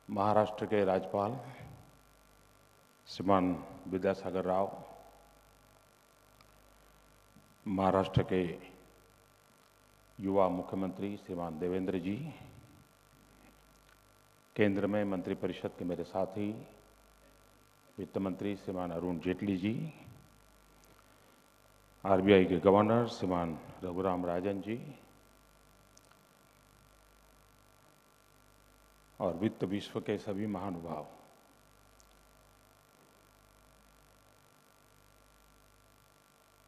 महाराष्ट्र के राज्यपाल श्रीमान विद्यासागर राव, महाराष्ट्र के युवा मुख्यमंत्री श्रीमान देवेंद्र जी, केंद्र में मंत्रिपरिषद के मेरे साथी वित्त मंत्री श्रीमान अरुण जेटली जी, आरबीआई के गवर्नर श्रीमान रघुराम राजन जी और वित्त विश्व के सभी महानुभाव,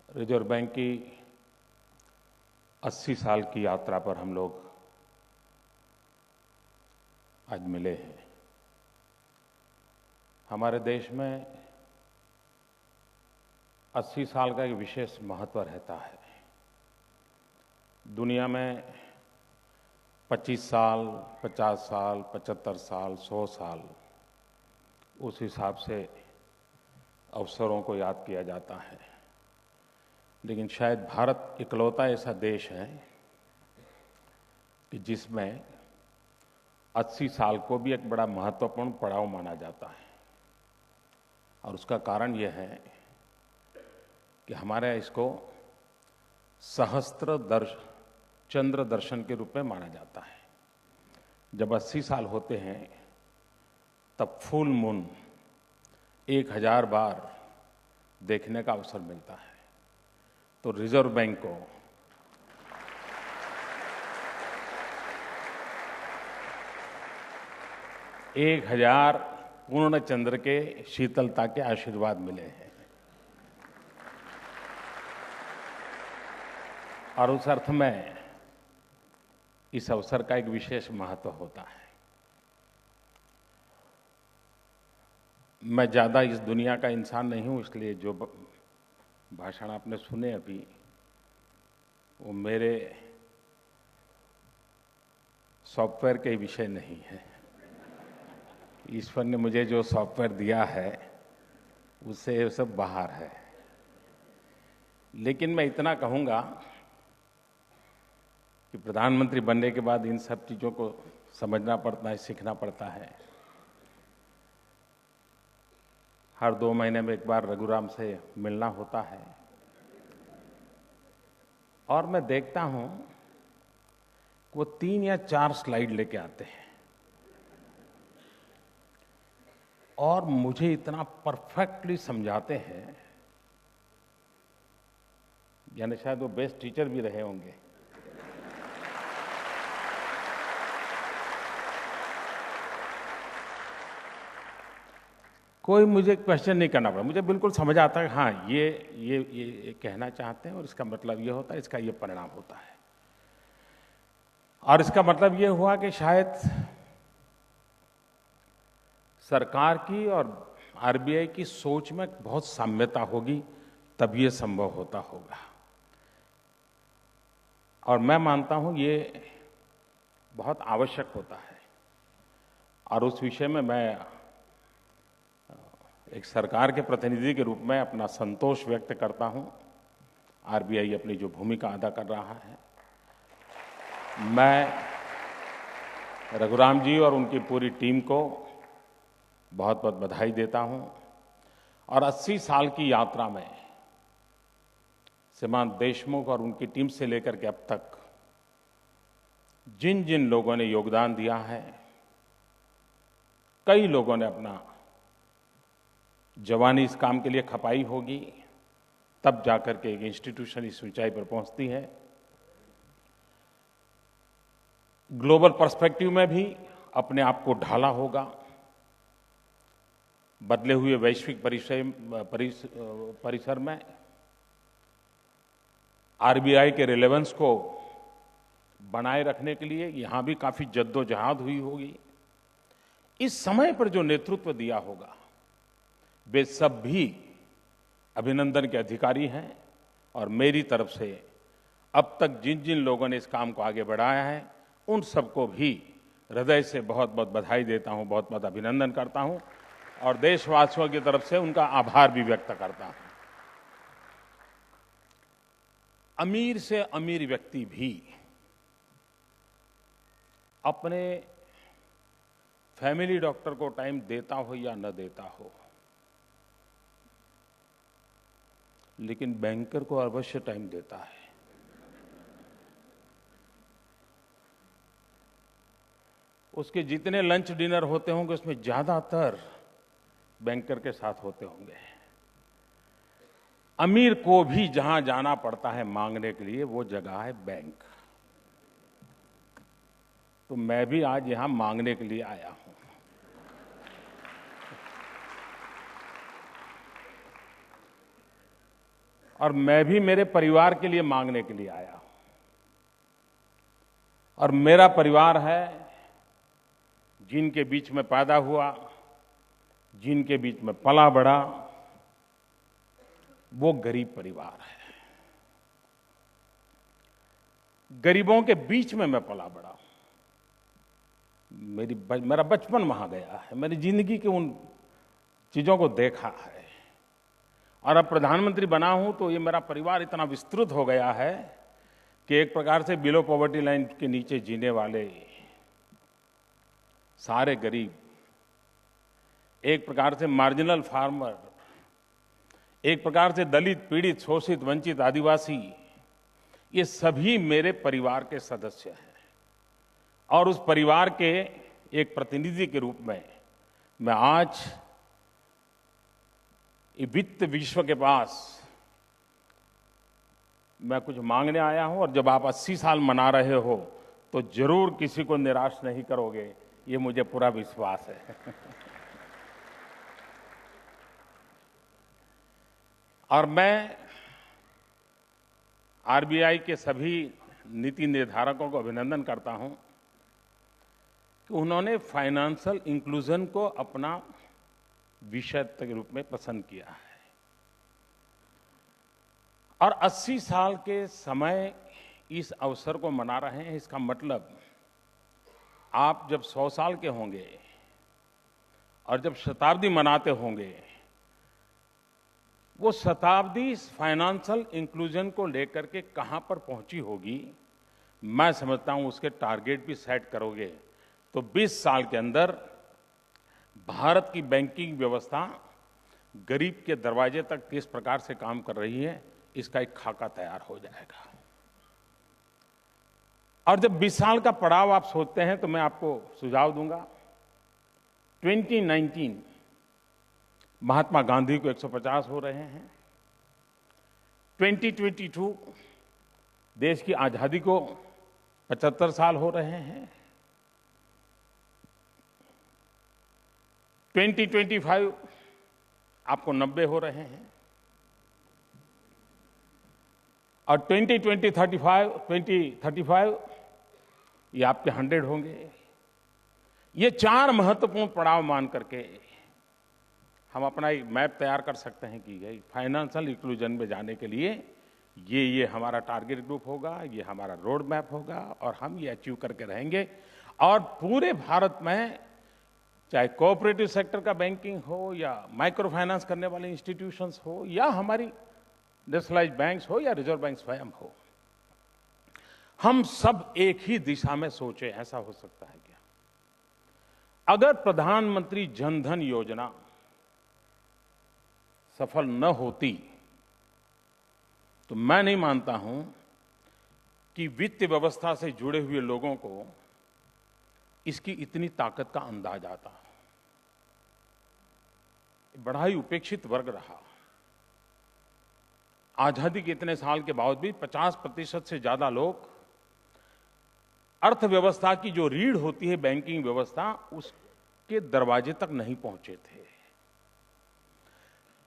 रिजर्व बैंक की 80 साल की यात्रा पर हम लोग आज मिले हैं। हमारे देश में 80 साल का एक विशेष महत्व रहता है। दुनिया में 25 साल, 50 साल, 75 साल, 100 साल, उस हिसाब से अवसरों को याद किया जाता है। लेकिन शायद भारत इकलौता ऐसा देश है कि जिसमें 80 साल को भी एक बड़ा महत्वपूर्ण पड़ाव माना जाता है। और उसका कारण यह है कि हमारे इसको चंद्र दर्शन के रूप में माना जाता है। जब 80 साल होते हैं तब फुल मून 1000 बार देखने का अवसर मिलता है। तो रिजर्व बैंक को एक 1000 पूर्ण चंद्र के शीतलता के आशीर्वाद मिले हैं और उस अर्थ में इस अवसर का एक विशेष महत्व होता है। मैं ज्यादा इस दुनिया का इंसान नहीं हूं, इसलिए जो भाषण आपने सुने अभी वो मेरे सॉफ्टवेयर के विषय नहीं है। ईश्वर ने मुझे जो सॉफ्टवेयर दिया है उससे सब बाहर है। लेकिन मैं इतना कहूंगा कि प्रधानमंत्री बनने के बाद इन सब चीजों को समझना पड़ता है, सीखना पड़ता है। हर 2 महीने में एक बार रघुराम से मिलना होता है और मैं देखता हूं कि वो 3 या 4 स्लाइड लेके आते हैं और मुझे इतना परफेक्टली समझाते हैं, यानी शायद वो बेस्ट टीचर भी रहे होंगे। कोई मुझे क्वेश्चन नहीं करना पड़ा, मुझे बिल्कुल समझ आता है हाँ ये कहना चाहते हैं और इसका मतलब ये होता है, इसका ये परिणाम होता है। और इसका मतलब ये हुआ कि शायद सरकार की और आरबीआई की सोच में बहुत साम्यता होगी, तब ये संभव होता होगा। और मैं मानता हूं ये बहुत आवश्यक होता है। और उस विषय में मैं एक सरकार के प्रतिनिधि के रूप में अपना संतोष व्यक्त करता हूं। आरबीआई अपनी जो भूमिका अदा कर रहा है, मैं रघुराम जी और उनकी पूरी टीम को बहुत बहुत बधाई देता हूं। और 80 साल की यात्रा में श्रीमान देशमुख और उनकी टीम से लेकर के अब तक जिन जिन लोगों ने योगदान दिया है, कई लोगों ने अपना जवानी इस काम के लिए खपाई होगी, तब जाकर के एक इंस्टीट्यूशन इस ऊंचाई पर पहुंचती है। ग्लोबल पर्सपेक्टिव में भी अपने आप को ढाला होगा। बदले हुए वैश्विक परिसर में आरबीआई के रिलेवेंस को बनाए रखने के लिए यहां भी काफी जद्दोजहद हुई होगी। इस समय पर जो नेतृत्व दिया होगा, वे सब भी अभिनंदन के अधिकारी हैं। और मेरी तरफ से अब तक जिन जिन लोगों ने इस काम को आगे बढ़ाया है, उन सबको भी हृदय से बहुत बहुत बधाई देता हूं, बहुत बहुत अभिनंदन करता हूं और देशवासियों की तरफ से उनका आभार भी व्यक्त करता हूं। अमीर से अमीर व्यक्ति भी अपने फैमिली डॉक्टर को टाइम देता हो या न देता हो, लेकिन बैंकर को अवश्य टाइम देता है। उसके जितने लंच डिनर होते होंगे उसमें ज्यादातर बैंकर के साथ होते होंगे। अमीर को भी जहां जाना पड़ता है मांगने के लिए, वो जगह है बैंक। तो मैं भी आज यहां मांगने के लिए आया हूं। और मैं भी मेरे परिवार के लिए मांगने के लिए आया हूं। और मेरा परिवार है जिनके बीच में पैदा हुआ, जिनके बीच में पला बढ़ा, वो गरीब परिवार है। गरीबों के बीच में मैं पला बढ़ा हूं। मेरा बचपन वहां गया है, मेरी जिंदगी की उन चीजों को देखा है। और अब प्रधानमंत्री बना हूं तो ये मेरा परिवार इतना विस्तृत हो गया है कि एक प्रकार से बिलो पॉवर्टी लाइन के नीचे जीने वाले सारे गरीब, एक प्रकार से मार्जिनल फार्मर, एक प्रकार से दलित, पीड़ित, शोषित, वंचित, आदिवासी, ये सभी मेरे परिवार के सदस्य हैं। और उस परिवार के एक प्रतिनिधि के रूप में मैं आज वित्त विश्व के पास मैं कुछ मांगने आया हूं। और जब आप 80 साल मना रहे हो तो जरूर किसी को निराश नहीं करोगे, ये मुझे पूरा विश्वास है। और मैं आरबीआई के सभी नीति निर्धारकों को अभिनंदन करता हूं कि उन्होंने फाइनेंशियल इंक्लूजन को अपना विषय के रूप में पसंद किया है। और 80 साल के समय इस अवसर को मना रहे हैं, इसका मतलब आप जब 100 साल के होंगे और जब शताब्दी मनाते होंगे, वो शताब्दी फाइनेंशियल इंक्लूजन को लेकर के कहां पर पहुंची होगी, मैं समझता हूं उसके टारगेट भी सेट करोगे तो 20 साल के अंदर भारत की बैंकिंग व्यवस्था गरीब के दरवाजे तक किस प्रकार से काम कर रही है, इसका एक खाका तैयार हो जाएगा। और जब 20 साल का पड़ाव आप सोचते हैं तो मैं आपको सुझाव दूंगा। 2019 महात्मा गांधी को 150 हो रहे हैं। 2022 देश की आजादी को 75 साल हो रहे हैं। 2025 आपको 90 हो रहे हैं। और 2035 ये आपके 100 होंगे। ये 4 महत्वपूर्ण पड़ाव मान करके हम अपना एक मैप तैयार कर सकते हैं कि फाइनेंशियल इंक्लूजन में जाने के लिए ये हमारा टारगेट ग्रुप होगा, ये हमारा रोड मैप होगा और हम ये अचीव करके रहेंगे। और पूरे भारत में चाहे कोऑपरेटिव सेक्टर का बैंकिंग हो या माइक्रो फाइनेंस करने वाले इंस्टीट्यूशंस हो या हमारी नेशनलाइज्ड बैंक्स हो या रिजर्व बैंक स्वयं हो, हम सब एक ही दिशा में सोचें। ऐसा हो सकता है क्या? अगर प्रधानमंत्री जन धन योजना सफल न होती तो मैं नहीं मानता हूं कि वित्त व्यवस्था से जुड़े हुए लोगों को इसकी इतनी ताकत का अंदाज आता। बड़ा ही उपेक्षित वर्ग रहा। आजादी के इतने साल के बावजूद भी 50% से ज्यादा लोग अर्थव्यवस्था की जो रीढ़ होती है बैंकिंग व्यवस्था, उसके दरवाजे तक नहीं पहुंचे थे।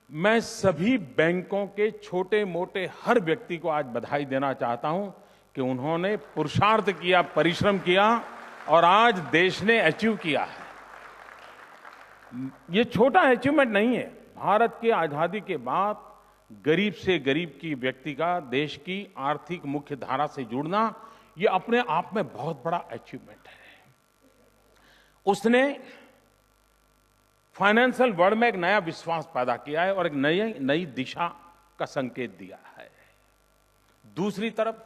मैं सभी बैंकों के छोटे मोटे हर व्यक्ति को आज बधाई देना चाहता हूं कि उन्होंने पुरुषार्थ किया, परिश्रम किया और आज देश ने अचीव किया है। ये छोटा अचीवमेंट नहीं है। भारत की आजादी के बाद गरीब से गरीब की व्यक्ति का देश की आर्थिक मुख्य धारा से जुड़ना, ये अपने आप में बहुत बड़ा अचीवमेंट है। उसने फाइनेंशियल वर्ल्ड में एक नया विश्वास पैदा किया है और एक नई दिशा का संकेत दिया है। दूसरी तरफ,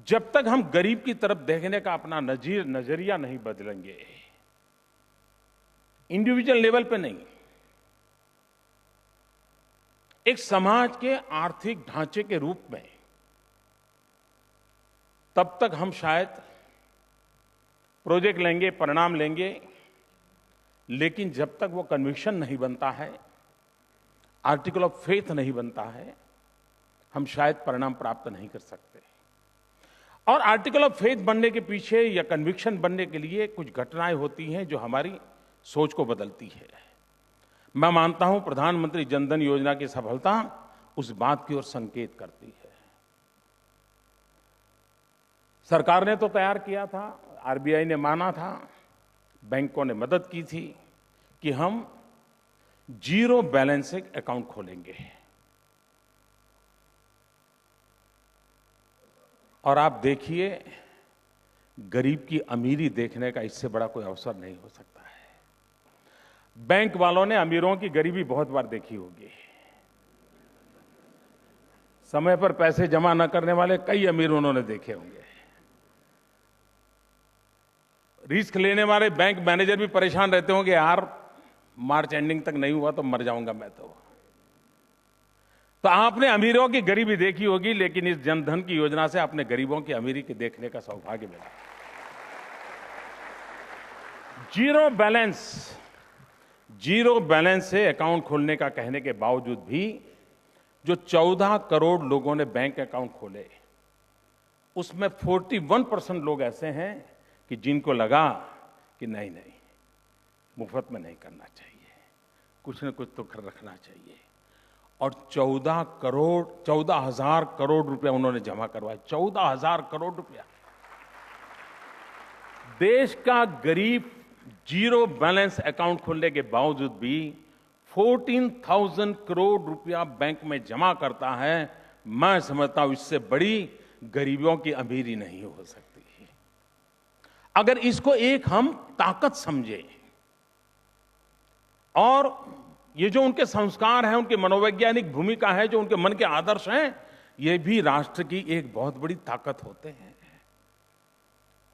जब तक हम गरीब की तरफ देखने का अपना नजरिया नहीं बदलेंगे, इंडिविजुअल लेवल पे नहीं, एक समाज के आर्थिक ढांचे के रूप में तब तक हम शायद प्रोजेक्ट लेंगे, परिणाम लेंगे, लेकिन जब तक वो कन्विक्शन नहीं बनता है, आर्टिकल ऑफ फेथ नहीं बनता है, हम शायद परिणाम प्राप्त नहीं कर सकते। और आर्टिकल ऑफ फेथ बनने के पीछे या कन्विक्शन बनने के लिए कुछ घटनाएं होती हैं जो हमारी सोच को बदलती है। मैं मानता हूं प्रधानमंत्री जनधन योजना की सफलता उस बात की ओर संकेत करती है। सरकार ने तो तैयार किया था, आरबीआई ने माना था, बैंकों ने मदद की थी कि हम जीरो बैलेंस अकाउंट खोलेंगे। और आप देखिए, गरीब की अमीरी देखने का इससे बड़ा कोई अवसर नहीं हो सकता है। बैंक वालों ने अमीरों की गरीबी बहुत बार देखी होगी। समय पर पैसे जमा न करने वाले कई अमीर उन्होंने देखे होंगे। रिस्क लेने वाले बैंक मैनेजर भी परेशान रहते होंगे, यार मार्च एंडिंग तक नहीं हुआ तो मर जाऊंगा मैं तो आपने अमीरों की गरीबी देखी होगी, लेकिन इस जनधन की योजना से आपने गरीबों की अमीरी के देखने का सौभाग्य मिला। जीरो बैलेंस से अकाउंट खोलने का कहने के बावजूद भी जो 14 करोड़ लोगों ने बैंक अकाउंट खोले, उसमें 41% लोग ऐसे हैं कि जिनको लगा कि नहीं मुफ्त में नहीं करना चाहिए, कुछ न कुछ तो रखना चाहिए। और 14,000 करोड़ रुपया उन्होंने जमा करवाए। 14,000 करोड़ रुपया। देश का गरीब जीरो बैलेंस अकाउंट खोलने के बावजूद भी 14,000 करोड़ रुपया बैंक में जमा करता है। मैं समझता हूं इससे बड़ी गरीबों की अमीरी नहीं हो सकती। अगर इसको एक हम ताकत समझे और ये जो उनके संस्कार हैं, उनकी मनोवैज्ञानिक भूमिका है, जो उनके मन के आदर्श हैं, ये भी राष्ट्र की एक बहुत बड़ी ताकत होते हैं।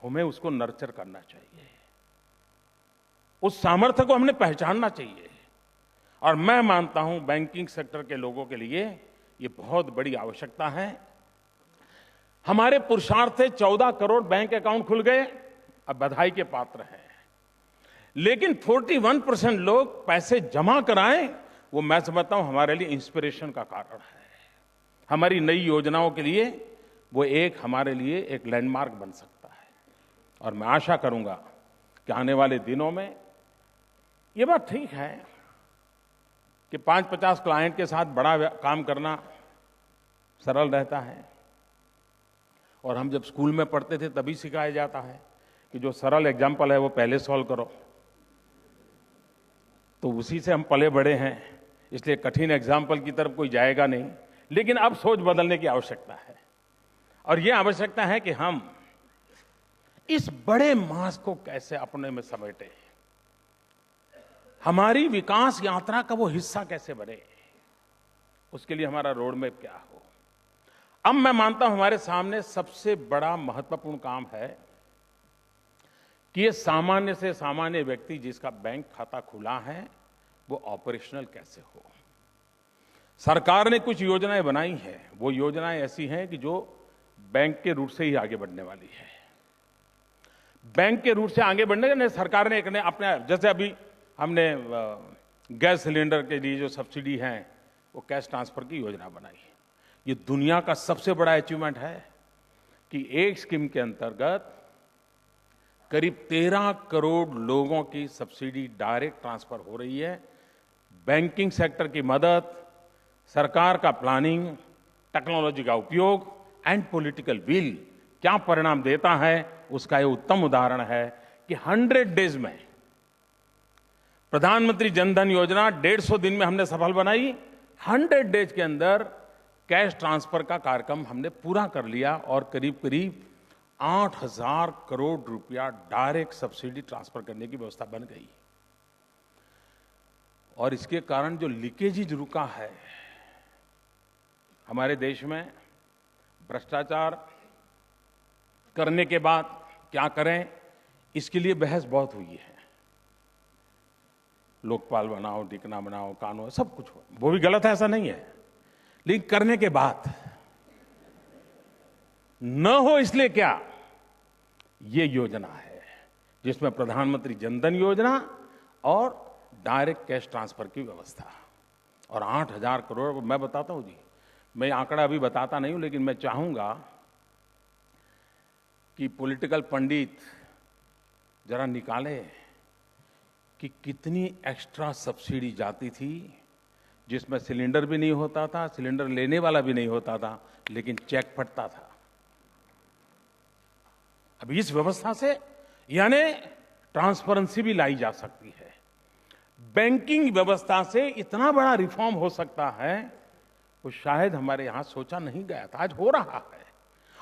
हमें उसको नर्चर करना चाहिए, उस सामर्थ्य को हमने पहचानना चाहिए। और मैं मानता हूं बैंकिंग सेक्टर के लोगों के लिए ये बहुत बड़ी आवश्यकता है। हमारे पुरुषार्थ से 14 करोड़ बैंक अकाउंट खुल गए, अब बधाई के पात्र हैं। लेकिन 41% लोग पैसे जमा कराएं, वो मैं समझता हूं हमारे लिए इंस्पिरेशन का कारण है। हमारी नई योजनाओं के लिए वो हमारे लिए एक लैंडमार्क बन सकता है। और मैं आशा करूंगा कि आने वाले दिनों में ये बात ठीक है कि 5-50 क्लाइंट के साथ बड़ा काम करना सरल रहता है। और हम जब स्कूल में पढ़ते थे तभी सिखाया जाता है कि जो सरल एग्जाम्पल है वो पहले सॉल्व करो। तो उसी से हम पले बड़े हैं, इसलिए कठिन एग्जाम्पल की तरफ कोई जाएगा नहीं। लेकिन अब सोच बदलने की आवश्यकता है, और ये आवश्यकता है कि हम इस बड़े मास को कैसे अपने में समेटें, हमारी विकास यात्रा का वो हिस्सा कैसे बने, उसके लिए हमारा रोड मैप क्या हो। अब मैं मानता हूं हमारे सामने सबसे बड़ा महत्वपूर्ण काम है कि ये सामान्य से सामान्य व्यक्ति जिसका बैंक खाता खुला है वो ऑपरेशनल कैसे हो। सरकार ने कुछ योजनाएं बनाई हैं, वो योजनाएं ऐसी हैं कि जो बैंक के रूट से ही आगे बढ़ने वाली है। बैंक के रूट से आगे बढ़ने के लिए सरकार ने अपने, जैसे अभी हमने गैस सिलेंडर के लिए जो सब्सिडी है वो कैश ट्रांसफर की योजना बनाई है। ये दुनिया का सबसे बड़ा अचीवमेंट है कि एक स्कीम के अंतर्गत करीब 13 करोड़ लोगों की सब्सिडी डायरेक्ट ट्रांसफर हो रही है। बैंकिंग सेक्टर की मदद, सरकार का प्लानिंग, टेक्नोलॉजी का उपयोग एंड पॉलिटिकल विल क्या परिणाम देता है, उसका यह उत्तम उदाहरण है कि 100 डेज में प्रधानमंत्री जनधन योजना 150 दिन में हमने सफल बनाई। 100 डेज के अंदर कैश ट्रांसफर का कार्यक्रम हमने पूरा कर लिया और करीब करीब 8,000 करोड़ रुपया डायरेक्ट सब्सिडी ट्रांसफर करने की व्यवस्था बन गई। और इसके कारण जो लीकेज रुका है हमारे देश में, भ्रष्टाचार करने के बाद क्या करें, इसके लिए बहस बहुत हुई है। लोकपाल बनाओ, डिकना बनाओ, कानून सब कुछ हो, वो भी गलत है, ऐसा नहीं है, लेकिन करने के बाद न हो इसलिए क्या, ये योजना है जिसमें प्रधानमंत्री जनधन योजना और डायरेक्ट कैश ट्रांसफर की व्यवस्था और 8,000 करोड़। मैं बताता हूं जी, मैं आंकड़ा अभी बताता नहीं हूं, लेकिन मैं चाहूंगा कि पॉलिटिकल पंडित जरा निकाले कि कितनी एक्स्ट्रा सब्सिडी जाती थी, जिसमें सिलेंडर भी नहीं होता था, सिलेंडर लेने वाला भी नहीं होता था, लेकिन चेक फटता था। अब इस व्यवस्था से यानी ट्रांसपेरेंसी भी लाई जा सकती है। बैंकिंग व्यवस्था से इतना बड़ा रिफॉर्म हो सकता है, वो शायद हमारे यहां सोचा नहीं गया था, आज हो रहा है।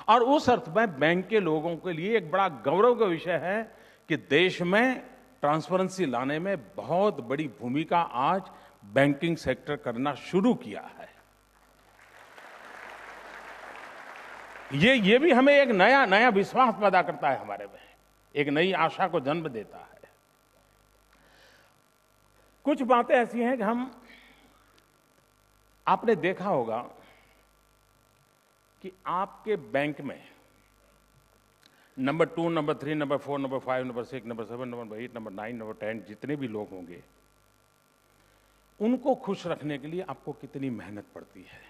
और उस अर्थ में बैंक के लोगों के लिए एक बड़ा गौरव का विषय है कि देश में ट्रांसपेरेंसी लाने में बहुत बड़ी भूमिका आज बैंकिंग सेक्टर करना शुरू किया है। ये भी हमें एक नया विश्वास पैदा करता है हमारे में, एक नई आशा को जन्म देता है। कुछ बातें ऐसी हैं कि आपने देखा होगा कि आपके बैंक में number 2, number 3, number 4, number 5, number 6, number 7, number 8, number 9, number 10 जितने भी लोग होंगे, उनको खुश रखने के लिए आपको कितनी मेहनत पड़ती है।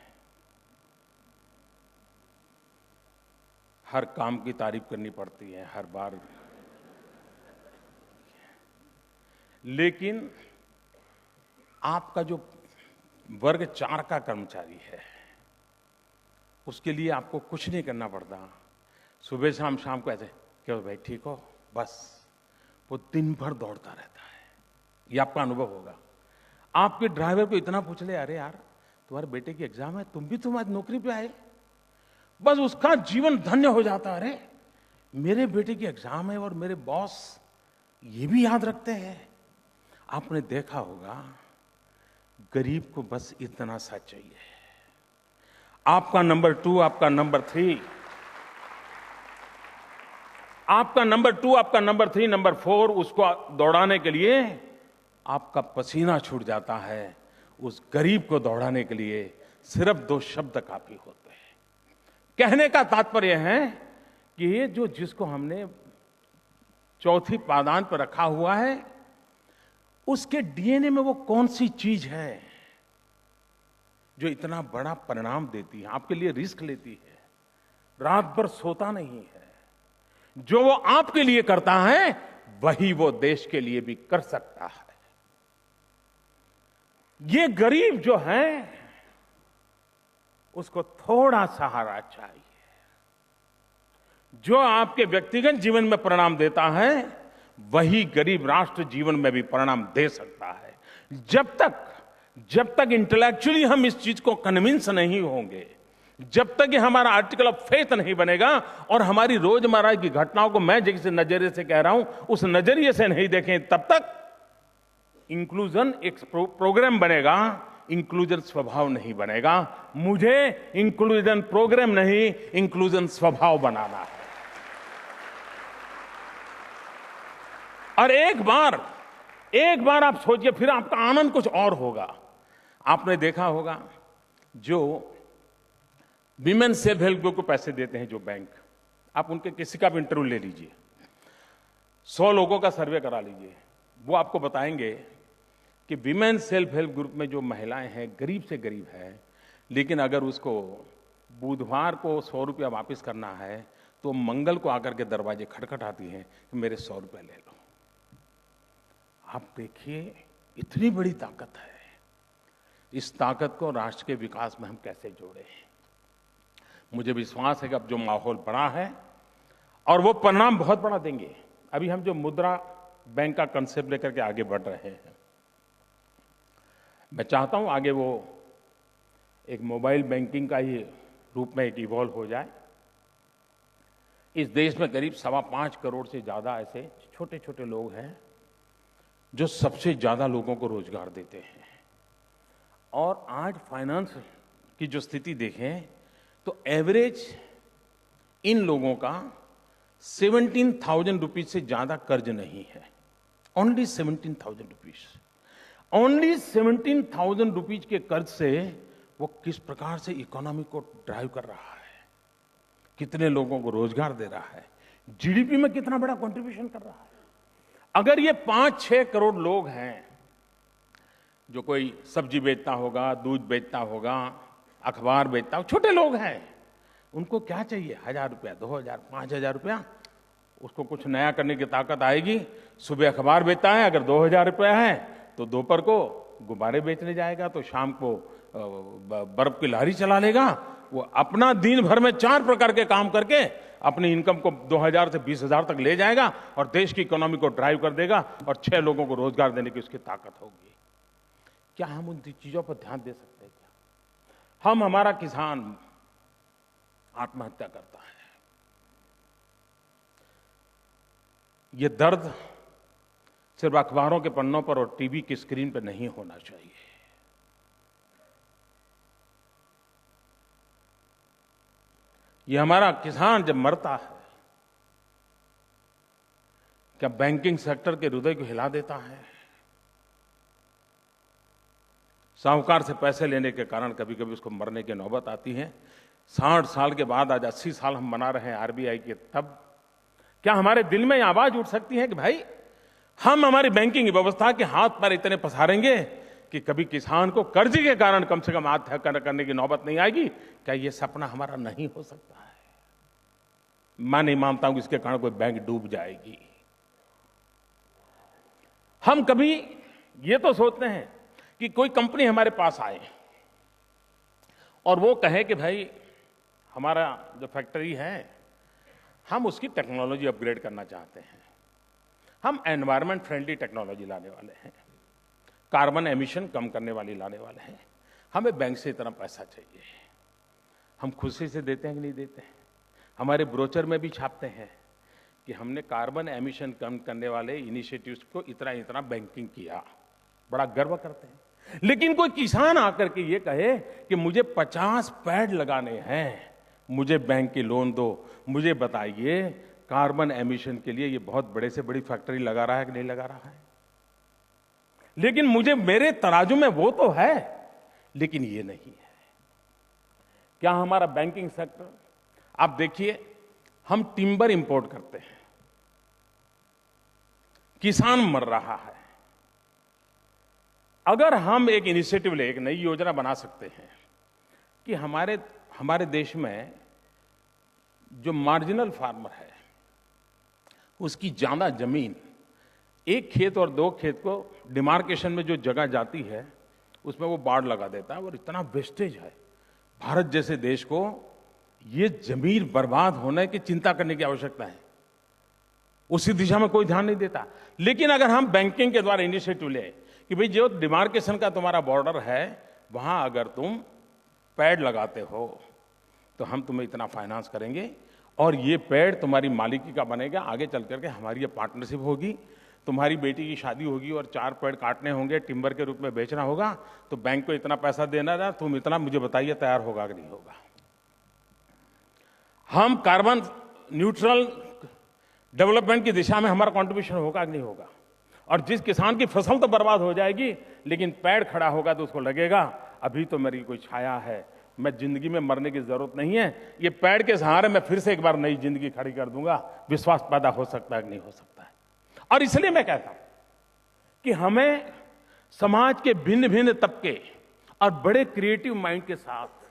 हर काम की तारीफ करनी पड़ती है हर बार, लेकिन आपका जो वर्ग 4 का कर्मचारी है, उसके लिए आपको कुछ नहीं करना पड़ता। सुबह शाम को ऐसे क्यों भाई ठीक हो, बस वो दिन भर दौड़ता रहता है। ये आपका अनुभव होगा। आपके ड्राइवर को इतना पूछ ले, अरे यार तुम्हारे बेटे की एग्जाम है, तुम आज नौकरी पे आए, बस उसका जीवन धन्य हो जाता। अरे मेरे बेटे की एग्जाम है और मेरे बॉस ये भी याद रखते हैं। आपने देखा होगा गरीब को बस इतना सा चाहिए, आपका नंबर 2, आपका नंबर 3, आपका नंबर 2, आपका नंबर 3, नंबर 4 उसको दौड़ाने के लिए आपका पसीना छूट जाता है। उस गरीब को दौड़ाने के लिए सिर्फ 2 शब्द काफी होते हैं। कहने का तात्पर्य है कि ये जिसको हमने चौथी पादान पर रखा हुआ है, उसके डीएनए में वो कौन सी चीज है जो इतना बड़ा परिणाम देती है, आपके लिए रिस्क लेती है, रात भर सोता नहीं है। जो वो आपके लिए करता है वही वो देश के लिए भी कर सकता है। ये गरीब जो है उसको थोड़ा सहारा चाहिए। जो आपके व्यक्तिगत जीवन में परिणाम देता है वही गरीब राष्ट्र जीवन में भी परिणाम दे सकता है। जब तक इंटेलेक्चुअली हम इस चीज को कन्विंस नहीं होंगे, जब तक ये हमारा आर्टिकल ऑफ फेथ नहीं बनेगा और हमारी रोजमर्रा की घटनाओं को मैं जिस नजरिए से कह रहा हूं उस नजरिए से नहीं देखें, तब तक इंक्लूजन एक प्रोग्राम बनेगा, इंक्लूजन स्वभाव नहीं बनेगा। मुझे इंक्लूजन प्रोग्राम नहीं, इंक्लूजन स्वभाव बनाना है। और एक बार आप सोचिए, फिर आपका आनंद कुछ और होगा। आपने देखा होगा जो विमेन सेल्फ हेल्प ग्रुप को पैसे देते हैं जो बैंक, आप उनके किसी का भी इंटरव्यू ले लीजिए, 100 लोगों का सर्वे करा लीजिए, वो आपको बताएंगे कि विमेन सेल्फ हेल्प ग्रुप में जो महिलाएं हैं गरीब से गरीब है, लेकिन अगर उसको बुधवार को 100 रुपया वापस करना है तो मंगल को आकर के दरवाजे खटखटाती हैं कि मेरे 100 रुपया ले लो। आप देखिए इतनी बड़ी ताकत है। इस ताकत को राष्ट्र के विकास में हम कैसे जोड़ें। मुझे विश्वास है कि अब जो माहौल बड़ा है और वो परिणाम बहुत बड़ा देंगे। अभी हम जो मुद्रा बैंक का कंसेप्ट लेकर के आगे बढ़ रहे हैं, मैं चाहता हूं आगे वो एक मोबाइल बैंकिंग का ही रूप में एक इवॉल्व हो जाए। इस देश में करीब 5.25 करोड़ से ज्यादा ऐसे छोटे छोटे लोग हैं जो सबसे ज्यादा लोगों को रोजगार देते हैं। और आज फाइनेंस की जो स्थिति देखें तो एवरेज इन लोगों का 17,000 रुपीज से ज्यादा कर्ज नहीं है, ओनली 17,000 रुपीज। ओनली 17,000 रुपीज के कर्ज से वो किस प्रकार से इकोनॉमी को ड्राइव कर रहा है, कितने लोगों को रोजगार दे रहा है, जीडीपी में कितना बड़ा कंट्रीब्यूशन कर रहा है। अगर ये 5-6 करोड़ लोग हैं, जो कोई सब्जी बेचता होगा, दूध बेचता होगा, अखबार बेचता होगा, छोटे लोग हैं, उनको क्या चाहिए? 1,000 रुपया, 2,000, 5,000 रुपया, उसको कुछ नया करने की ताकत आएगी। सुबह अखबार बेचता है, अगर 2,000 रुपया है तो दोपहर को गुब्बारे बेचने जाएगा, तो शाम को बर्फ की लहरी चला लेगा। वो अपना दिन भर में 4 प्रकार के काम करके अपनी इनकम को 2,000 से 20,000 तक ले जाएगा और देश की इकोनॉमी को ड्राइव कर देगा और 6 लोगों को रोजगार देने की उसकी ताकत होगी। क्या हम उन चीजों पर ध्यान दे सकते हैं? क्या हमारा किसान आत्महत्या करता है, ये दर्द सिर्फ अखबारों के पन्नों पर और टीवी की स्क्रीन पर नहीं होना चाहिए। ये हमारा किसान जब मरता है, क्या बैंकिंग सेक्टर के हृदय को हिला देता है? साहूकार से पैसे लेने के कारण कभी कभी उसको मरने की नौबत आती है। 60 साल के बाद, आज 80 साल हम मना रहे हैं आरबीआई के, तब क्या हमारे दिल में ये आवाज उठ सकती है कि भाई हम हमारी बैंकिंग व्यवस्था के हाथ पर इतने पसारेंगे कि कभी किसान को कर्ज के कारण कम से कम आत्महत्या करने की नौबत नहीं आएगी? क्या ये सपना हमारा नहीं हो सकता है? मैं नहीं मानता हूं कि इसके कारण कोई बैंक डूब जाएगी। हम कभी ये तो सोचते हैं कि कोई कंपनी हमारे पास आए और वो कहे कि भाई हमारा जो फैक्ट्री है, हम उसकी टेक्नोलॉजी अपग्रेड करना चाहते हैं, हम एनवायरमेंट फ्रेंडली टेक्नोलॉजी लाने वाले हैं, कार्बन एमिशन कम करने वाली लाने वाले हैं, हमें बैंक से इतना पैसा चाहिए। हम खुशी से देते हैं कि नहीं देते हैं? हमारे ब्रोचर में भी छापते हैं कि हमने कार्बन एमिशन कम करने वाले इनिशिएटिव्स को इतना इतना बैंकिंग किया, बड़ा गर्व करते हैं। लेकिन कोई किसान आकर के ये कहे कि मुझे 50 पेड़ लगाने हैं, मुझे बैंक की लोन दो, मुझे बताइए कार्बन एमिशन के लिए ये बहुत बड़े से बड़ी फैक्ट्री लगा रहा है कि नहीं लगा रहा है? लेकिन मुझे, मेरे तराजू में वो तो है, लेकिन ये नहीं है। क्या हमारा बैंकिंग सेक्टर, आप देखिए, हम टिम्बर इंपोर्ट करते हैं, किसान मर रहा है। अगर हम एक इनिशिएटिव ले, एक नई योजना बना सकते हैं कि हमारे देश में जो मार्जिनल फार्मर है उसकी ज्यादा जमीन, एक खेत और 2 खेत को डिमार्केशन में जो जगह जाती है उसमें वो बाड़ लगा देता है, और इतना वेस्टेज है। भारत जैसे देश को ये जमीन बर्बाद होने की चिंता करने की आवश्यकता है, उसी दिशा में कोई ध्यान नहीं देता। लेकिन अगर हम बैंकिंग के द्वारा इनिशिएटिव ले कि भाई जो डिमार्केशन का तुम्हारा बॉर्डर है वहां अगर तुम पेड़ लगाते हो तो हम तुम्हें इतना फाइनेंस करेंगे और ये पेड़ तुम्हारी मालिकी का बनेगा, आगे चल करके हमारी ये पार्टनरशिप होगी, तुम्हारी बेटी की शादी होगी और 4 पेड़ काटने होंगे, टिम्बर के रूप में बेचना होगा, तो बैंक को इतना पैसा देना था, तुम इतना मुझे बताइए तैयार होगा कि नहीं होगा? हम कार्बन न्यूट्रल डेवलपमेंट की दिशा में हमारा कंट्रीब्यूशन होगा कि नहीं होगा? और जिस किसान की फसल तो बर्बाद हो जाएगी, लेकिन पेड़ खड़ा होगा तो उसको लगेगा अभी तो मेरी कोई छाया है, मैं जिंदगी में मरने की जरूरत नहीं है, ये पेड़ के सहारे मैं फिर से एक बार नई जिंदगी खड़ी कर दूंगा। विश्वास पैदा हो सकता है कि नहीं हो सकता है? और इसलिए मैं कहता हूं कि हमें समाज के भिन्न भिन्न तबके और बड़े क्रिएटिव माइंड के साथ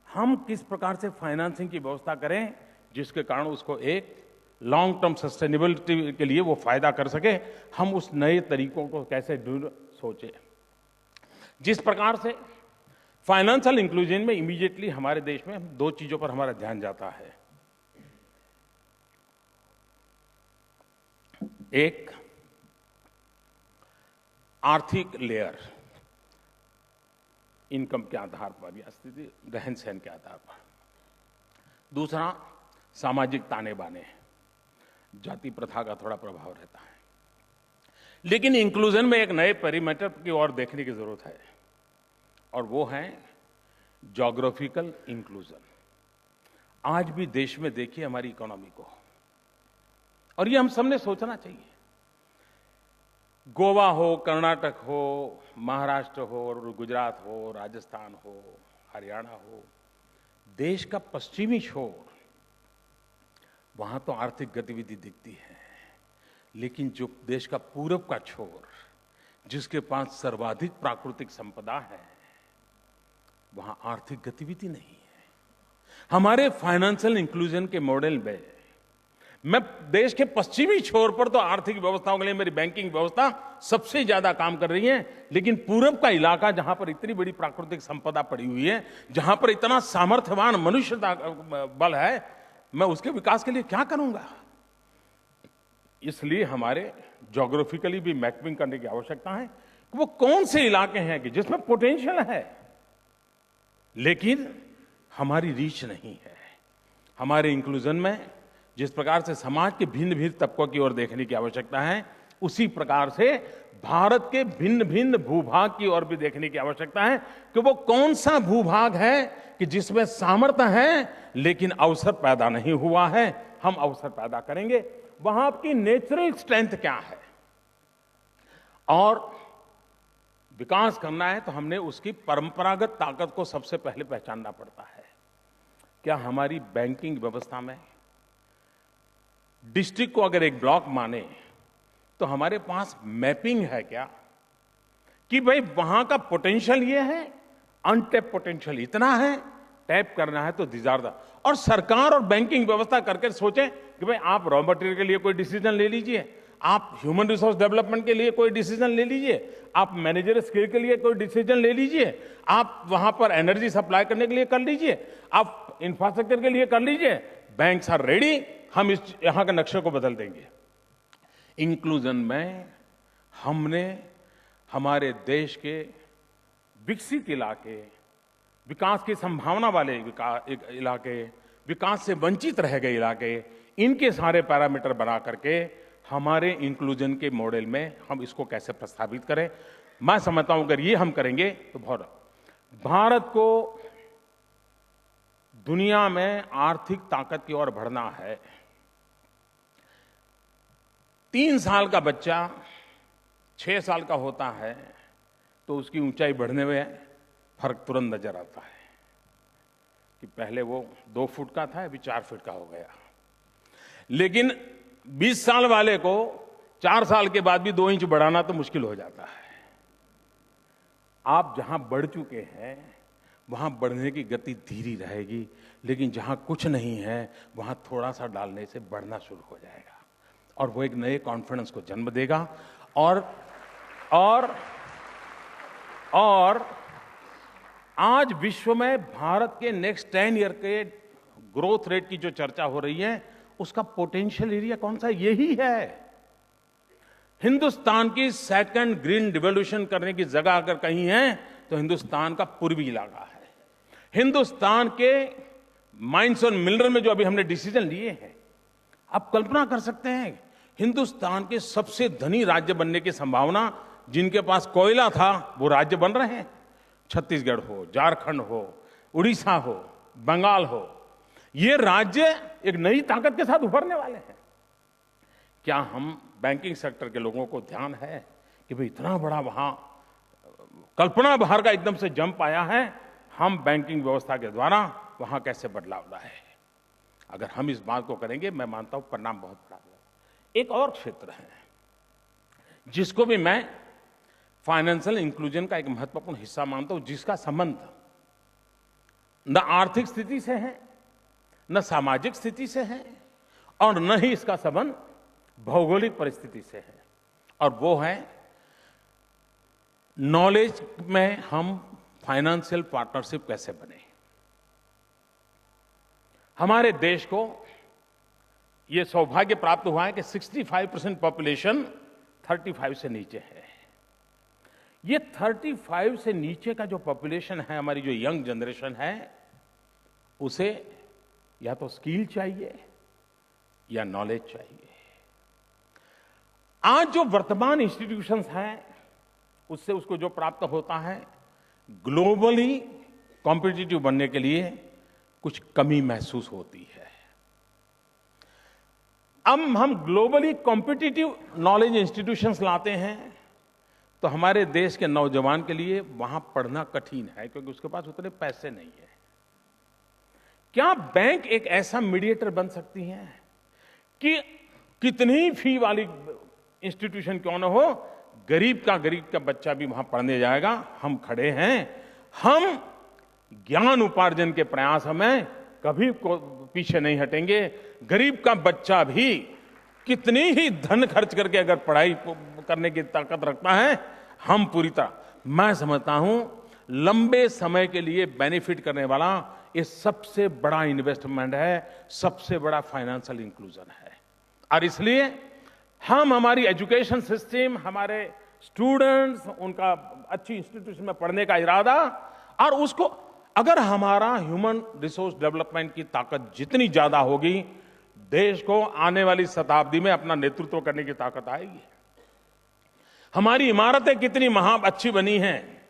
हम किस प्रकार से फाइनेंसिंग की व्यवस्था करें जिसके कारण उसको एक लॉन्ग टर्म सस्टेनेबिलिटी के लिए वो फायदा कर सके, हम उस नए तरीकों को कैसे सोचें। जिस प्रकार से फाइनेंशियल इंक्लूजन में इमीडिएटली हमारे देश में 2 चीजों पर हमारा ध्यान जाता है। एक, आर्थिक लेयर, इनकम के आधार पर या स्थिति रहन सहन के आधार पर। दूसरा, सामाजिक ताने बाने, जाति प्रथा का थोड़ा प्रभाव रहता है। लेकिन इंक्लूजन में एक नए पैरामीटर की ओर देखने की जरूरत है, और वो है ज्योग्राफिकल इंक्लूजन। आज भी देश में देखिए हमारी इकोनॉमी को, और ये हम सबने सोचना चाहिए। गोवा हो, कर्नाटक हो, महाराष्ट्र हो, गुजरात हो, राजस्थान हो, हरियाणा हो, देश का पश्चिमी छोर, वहां तो आर्थिक गतिविधि दिखती है, लेकिन जो देश का पूरब का छोर, जिसके पास सर्वाधिक प्राकृतिक संपदा है, वहां आर्थिक गतिविधि नहीं है। हमारे फाइनेंशियल इंक्लूजन के मॉडल में मैं देश के पश्चिमी छोर पर तो आर्थिक व्यवस्थाओं के लिए मेरी बैंकिंग व्यवस्था सबसे ज्यादा काम कर रही है, लेकिन पूरब का इलाका जहां पर इतनी बड़ी प्राकृतिक संपदा पड़ी हुई है, जहां पर इतना सामर्थ्यवान मनुष्य बल है, मैं उसके विकास के लिए क्या करूंगा? इसलिए हमारे ज्योग्राफिकली भी मैपिंग करने की आवश्यकता है कि वो कौन से इलाके हैं कि जिसमें पोटेंशियल है, लेकिन हमारी रीच नहीं है। हमारे इंक्लूजन में जिस प्रकार से समाज के भिन्न भिन्न तबकों की ओर देखने की आवश्यकता है, उसी प्रकार से भारत के भिन्न भिन्न भूभाग की ओर भी देखने की आवश्यकता है कि वो कौन सा भूभाग है कि जिसमें सामर्थ्य है लेकिन अवसर पैदा नहीं हुआ है। हम अवसर पैदा करेंगे। वहां की नेचुरल स्ट्रेंथ क्या है और विकास करना है तो हमने उसकी परंपरागत ताकत को सबसे पहले पहचानना पड़ता है। क्या हमारी बैंकिंग व्यवस्था में डिस्ट्रिक्ट को अगर एक ब्लॉक माने तो हमारे पास मैपिंग है क्या कि भाई वहां का पोटेंशियल ये है, अनटैप पोटेंशियल इतना है, टैप करना है तो दिजारदा। और सरकार और बैंकिंग व्यवस्था करके सोचें कि भाई आप रॉ मटेरियल के लिए कोई डिसीजन ले लीजिए, आप ह्यूमन रिसोर्स डेवलपमेंट के लिए कोई डिसीजन ले लीजिए, आप मैनेजर स्किल के लिए कोई डिसीजन ले लीजिए, आप वहां पर एनर्जी सप्लाई करने के लिए कर लीजिए, आप इंफ्रास्ट्रक्चर के लिए कर लीजिए। बैंक्स आर रेडी, हम इस यहां के नक्शे को बदल देंगे। इंक्लूजन में हमने हमारे देश के विकसित इलाके, विकास की संभावना वाले इलाके, विकास से वंचित रह गए इलाके, इनके सारे पैरामीटर बना करके हमारे इंक्लूजन के मॉडल में हम इसको कैसे प्रस्तावित करें। मैं समझता हूं अगर ये हम करेंगे तो भारत को दुनिया में आर्थिक ताकत की ओर बढ़ना है। 3 साल का बच्चा 6 साल का होता है तो उसकी ऊंचाई बढ़ने में फर्क तुरंत नजर आता है कि पहले वो 2 फुट का था, अभी 4 फुट का हो गया। लेकिन 20 साल वाले को 4 साल के बाद भी 2 इंच बढ़ाना तो मुश्किल हो जाता है। आप जहां बढ़ चुके हैं वहां बढ़ने की गति धीरी रहेगी, लेकिन जहां कुछ नहीं है वहां थोड़ा सा डालने से बढ़ना शुरू हो जाएगा और वो एक नए कॉन्फिडेंस को जन्म देगा। और आज विश्व में भारत के नेक्स्ट 10 ईयर के ग्रोथ रेट की जो चर्चा हो रही है, उसका पोटेंशियल एरिया कौन सा? यही है। हिंदुस्तान की सेकंड ग्रीन रिवॉल्यूशन करने की जगह अगर कहीं है तो हिंदुस्तान का पूर्वी इलाका है। हिंदुस्तान के माइंस और मिनरल में जो अभी हमने डिसीजन लिए हैं, आप कल्पना कर सकते हैं हिंदुस्तान के सबसे धनी राज्य बनने की संभावना, जिनके पास कोयला था वो राज्य बन रहे हैं। छत्तीसगढ़ हो, झारखंड हो, उड़ीसा हो, बंगाल हो, ये राज्य एक नई ताकत के साथ उभरने वाले हैं। क्या हम बैंकिंग सेक्टर के लोगों को ध्यान है कि भाई इतना बड़ा वहां कल्पना बाहर का एकदम से जंप आया है, हम बैंकिंग व्यवस्था के द्वारा वहां कैसे बदलाव लाए? अगर हम इस बात को करेंगे, मैं मानता हूं परिणाम बहुत बड़ा होगा। एक और क्षेत्र है जिसको भी मैं फाइनेंशियल इंक्लूजन का एक महत्वपूर्ण हिस्सा मानता हूं, जिसका संबंध न आर्थिक स्थिति से है, न सामाजिक स्थिति से है, और न ही इसका संबंध भौगोलिक परिस्थिति से है, और वो है नॉलेज में हम फाइनेंशियल पार्टनरशिप कैसे बने। हमारे देश को यह सौभाग्य प्राप्त हुआ है कि 65% पॉपुलेशन 35 से नीचे है। ये 35 से नीचे का जो पॉपुलेशन है, हमारी जो यंग जनरेशन है, उसे या तो स्किल चाहिए या नॉलेज चाहिए। आज जो वर्तमान इंस्टीट्यूशंस हैं, उससे उसको जो प्राप्त होता है, ग्लोबली कॉम्पिटिटिव बनने के लिए कुछ कमी महसूस होती है। अब हम ग्लोबली कॉम्पिटिटिव नॉलेज इंस्टीट्यूशंस लाते हैं तो हमारे देश के नौजवान के लिए वहां पढ़ना कठिन है, क्योंकि उसके पास उतने पैसे नहीं है। क्या बैंक एक ऐसा मीडिएटर बन सकती है कि कितनी फी वाली इंस्टीट्यूशन क्यों न हो, गरीब का बच्चा भी वहां पढ़ने जाएगा। हम खड़े हैं, हम ज्ञान उपार्जन के प्रयास में कभी पीछे नहीं हटेंगे। गरीब का बच्चा भी कितनी ही धन खर्च करके अगर पढ़ाई करने की ताकत रखता है, हम पूरी तरह, मैं समझता हूं लंबे समय के लिए बेनिफिट करने वाला ये सबसे बड़ा इन्वेस्टमेंट है, सबसे बड़ा फाइनेंशियल इंक्लूजन है। और इसलिए हम हमारी एजुकेशन सिस्टम, हमारे स्टूडेंट्स, उनका अच्छी इंस्टीट्यूशन में पढ़ने का इरादा, और उसको अगर हमारा ह्यूमन रिसोर्स डेवलपमेंट की ताकत जितनी ज्यादा होगी, देश को आने वाली शताब्दी में अपना नेतृत्व करने की ताकत आएगी। हमारी इमारतें कितनी अच्छी बनी हैं,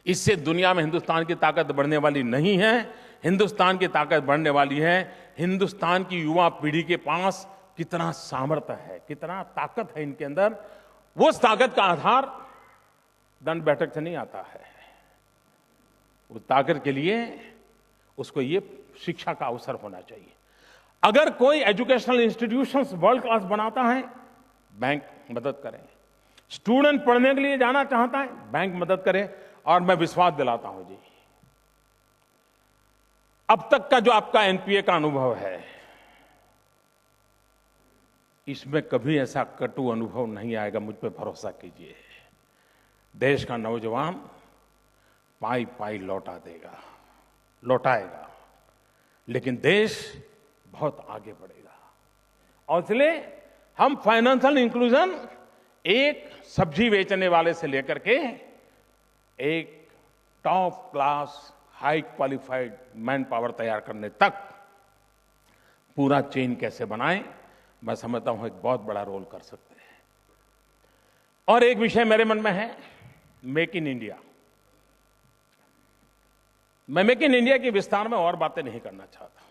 इससे दुनिया में हिंदुस्तान की ताकत बढ़ने वाली नहीं है। हिंदुस्तान की ताकत बढ़ने वाली है हिंदुस्तान की युवा पीढ़ी के पास कितना सामर्थ्य है, कितना ताकत है इनके अंदर। वो ताकत का आधार दंड बैठक से नहीं आता है। उस ताकत के लिए उसको ये शिक्षा का अवसर होना चाहिए। अगर कोई एजुकेशनल इंस्टीट्यूशंस वर्ल्ड क्लास बनाता है, बैंक मदद करे। स्टूडेंट पढ़ने के लिए जाना चाहता है, बैंक मदद करे। और मैं विश्वास दिलाता हूं जी, अब तक का जो आपका एनपीए का अनुभव है, इसमें कभी ऐसा कटु अनुभव नहीं आएगा, मुझ पे भरोसा कीजिए। देश का नौजवान पाई पाई लौटाएगा, लेकिन देश बहुत आगे बढ़ेगा। और इसलिए हम फाइनेंशियल इंक्लूजन एक सब्जी बेचने वाले से लेकर के एक top class high qualified man power तैयार करने तक पूरा चेन कैसे बनाएं, मैं समझता हूं एक बहुत बड़ा रोल कर सकते हैं। और एक विषय मेरे मन में है, मेक इन इंडिया। मैं मेक इन इंडिया के विस्तार में और बातें नहीं करना चाहता,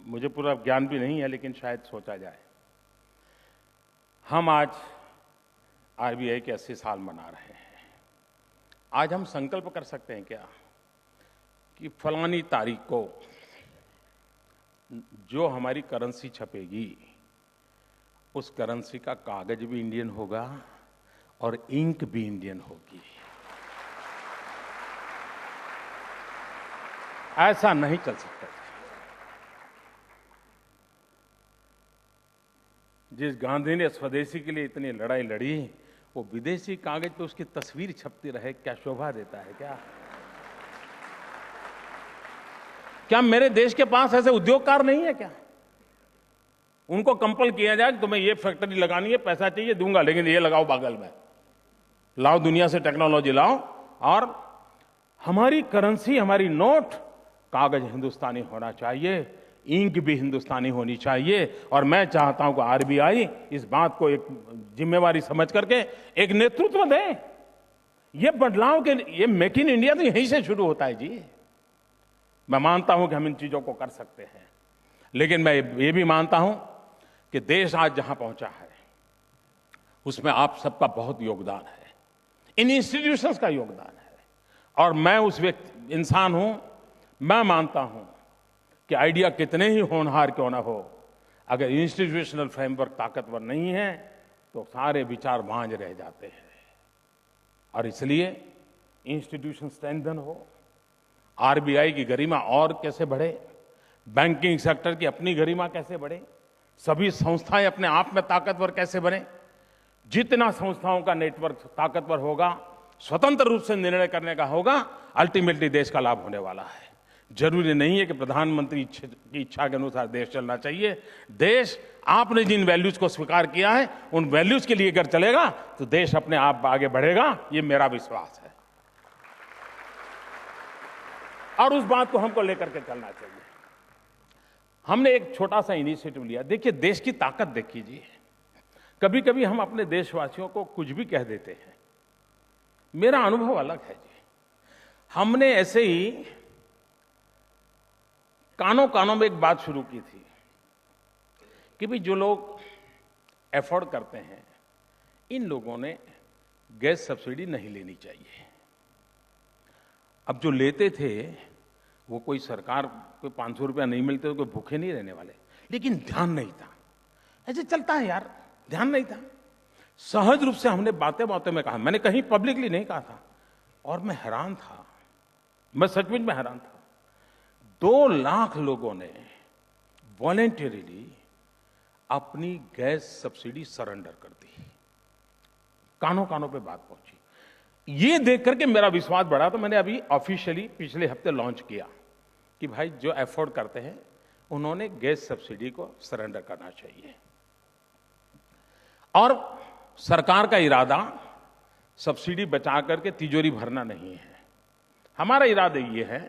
मुझे पूरा ज्ञान भी नहीं है, लेकिन शायद सोचा जाए। हम आज आरबीआई के 80 साल मना रहे हैं। आज हम संकल्प कर सकते हैं क्या कि फलानी तारीख को जो हमारी करेंसी छपेगी, उस करेंसी का कागज भी इंडियन होगा और इंक भी इंडियन होगी। ऐसा नहीं चल सकता। जिस गांधी ने स्वदेशी के लिए इतनी लड़ाई लड़ी, वो विदेशी कागज पे उसकी तस्वीर छपती रहे, क्या शोभा देता है? क्या मेरे देश के पास ऐसे उद्योगकार नहीं है क्या? उनको कंपल किया जाए कि तुम्हें ये फैक्ट्री लगानी है, पैसा चाहिए दूंगा, लेकिन ये लगाओ बागल में, लाओ दुनिया से टेक्नोलॉजी लाओ। और हमारी करेंसी, हमारी नोट, कागज हिंदुस्तानी होना चाहिए, इंक भी हिंदुस्तानी होनी चाहिए। और मैं चाहता हूं कि आरबीआई इस बात को एक जिम्मेवारी समझ करके एक नेतृत्व दे। ये बदलाव के ये मेक इन इंडिया तो यहीं से शुरू होता है जी। मैं मानता हूं कि हम इन चीजों को कर सकते हैं, लेकिन मैं ये भी मानता हूं कि देश आज जहां पहुंचा है उसमें आप सबका बहुत योगदान है, इन इंस्टीट्यूशंस का योगदान है। और मैं उस व्यक्ति इंसान हूं, मैं मानता हूं कि आइडिया कितने ही होनहार क्यों ना हो, अगर इंस्टीट्यूशनल फ्रेमवर्क ताकतवर नहीं है तो सारे विचार भांज रह जाते हैं। और इसलिए इंस्टीट्यूशन स्ट्रेंथन हो, आरबीआई की गरिमा और कैसे बढ़े, बैंकिंग सेक्टर की अपनी गरिमा कैसे बढ़े, सभी संस्थाएं अपने आप में ताकतवर कैसे बने। जितना संस्थाओं का नेटवर्क ताकतवर होगा, स्वतंत्र रूप से निर्णय करने का होगा, अल्टीमेटली देश का लाभ होने वाला है। जरूरी नहीं है कि प्रधानमंत्री की इच्छा के अनुसार देश चलना चाहिए। देश आपने जिन वैल्यूज को स्वीकार किया है, उन वैल्यूज के लिए अगर चलेगा तो देश अपने आप आगे बढ़ेगा, ये मेरा विश्वास है। और उस बात को हमको लेकर के चलना चाहिए। हमने एक छोटा सा इनिशिएटिव लिया। देखिए, देश की ताकत देख कीजिए। कभी कभी हम अपने देशवासियों को कुछ भी कह देते हैं। मेरा अनुभव अलग है जी। हमने ऐसे ही कानों कानों में एक बात शुरू की थी कि भाई जो लोग एफोर्ड करते हैं, इन लोगों ने गैस सब्सिडी नहीं लेनी चाहिए। अब जो लेते थे वो कोई सरकार कोई 500 रुपया नहीं मिलते तो कोई भूखे नहीं रहने वाले, लेकिन ध्यान नहीं था। ऐसे चलता है यार, ध्यान नहीं था। सहज रूप से हमने बातें बातें में कहा, मैंने कहीं पब्लिकली नहीं कहा था, और मैं हैरान था, मैं सचमुच में हैरान था। 2 लाख लोगों ने वॉलेंटरीली अपनी गैस सब्सिडी सरेंडर कर दी। कानों कानों पे बात पहुंची। ये देख करके मेरा विश्वास बढ़ा, तो मैंने अभी ऑफिशियली पिछले हफ्ते लॉन्च किया कि भाई जो अफोर्ड करते हैं उन्होंने गैस सब्सिडी को सरेंडर करना चाहिए। और सरकार का इरादा सब्सिडी बचा करके तिजोरी भरना नहीं है। हमारा इरादा ये है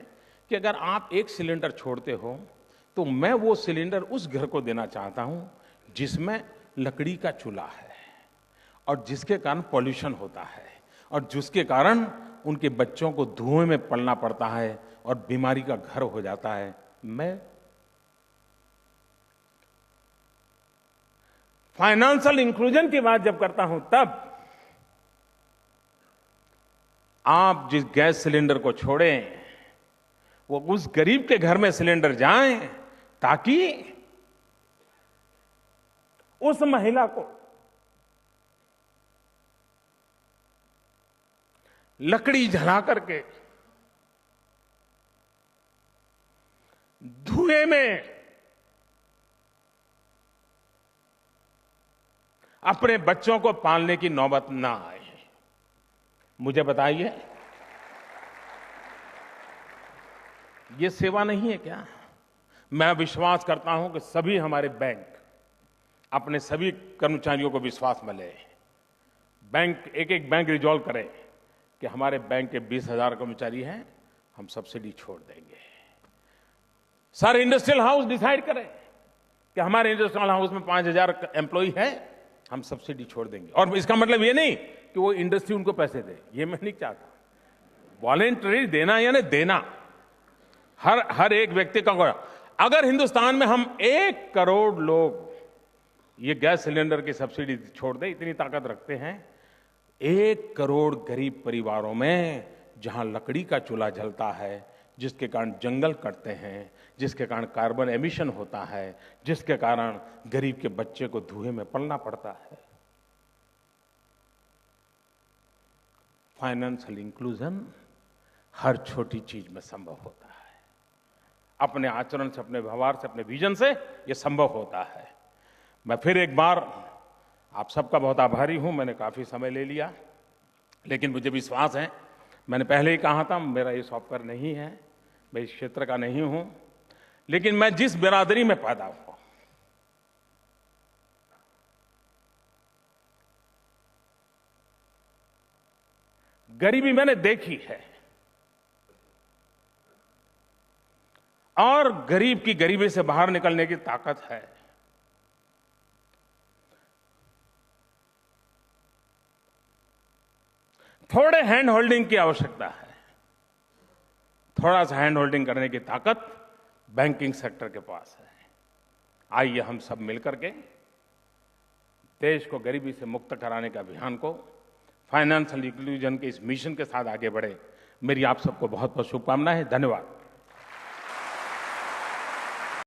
कि अगर आप एक सिलेंडर छोड़ते हो तो मैं वो सिलेंडर उस घर को देना चाहता हूं जिसमें लकड़ी का चूल्हा है और जिसके कारण पॉल्यूशन होता है और जिसके कारण उनके बच्चों को धुएं में पलना पड़ता है और बीमारी का घर हो जाता है। मैं फाइनेंशियल इंक्लूजन की बात जब करता हूं तब आप जिस गैस सिलेंडर को छोड़ें वो उस गरीब के घर में सिलेंडर जाए ताकि उस महिला को लकड़ी जला करके धुएं में अपने बच्चों को पालने की नौबत ना आए। मुझे बताइए, ये सेवा नहीं है क्या? मैं विश्वास करता हूं कि सभी हमारे बैंक अपने सभी कर्मचारियों को विश्वास में ले, बैंक एक एक बैंक रिजॉल्व करे कि हमारे बैंक के 20,000 कर्मचारी हैं, हम सब्सिडी छोड़ देंगे। सारे इंडस्ट्रियल हाउस डिसाइड करें कि हमारे इंडस्ट्रियल हाउस में 5,000 एम्प्लॉई है, हम सब्सिडी छोड़ देंगे। और इसका मतलब ये नहीं कि वो इंडस्ट्री उनको पैसे दे, ये मैं नहीं चाहता। वॉलेंटरी देना यानी देना, हर एक व्यक्ति का। अगर हिंदुस्तान में हम 1 करोड़ लोग ये गैस सिलेंडर की सब्सिडी छोड़ दें, इतनी ताकत रखते हैं, 1 करोड़ गरीब परिवारों में जहां लकड़ी का चूल्हा जलता है, जिसके कारण जंगल कटते हैं, जिसके कारण कार्बन एमिशन होता है, जिसके कारण गरीब के बच्चे को धुएं में पलना पड़ता है। फाइनेंशियल इंक्लूजन हर छोटी चीज में संभव होता है। अपने आचरण से, अपने व्यवहार से, अपने विजन से यह संभव होता है। मैं फिर एक बार आप सबका बहुत आभारी हूं। मैंने काफी समय ले लिया, लेकिन मुझे विश्वास है, मैंने पहले ही कहा था, मेरा ये सॉफ्टवेयर नहीं है, मैं इस क्षेत्र का नहीं हूं, लेकिन मैं जिस बिरादरी में पैदा हुआ, गरीबी मैंने देखी है, और गरीब की गरीबी से बाहर निकलने की ताकत है। थोड़े हैंड होल्डिंग की आवश्यकता है, थोड़ा सा हैंड होल्डिंग करने की ताकत बैंकिंग सेक्टर के पास है। आइए हम सब मिलकर के देश को गरीबी से मुक्त कराने के अभियान को, फाइनेंशियल इंक्लूजन के इस मिशन के साथ आगे बढ़े। मेरी आप सबको बहुत बहुत शुभकामनाएं। धन्यवाद।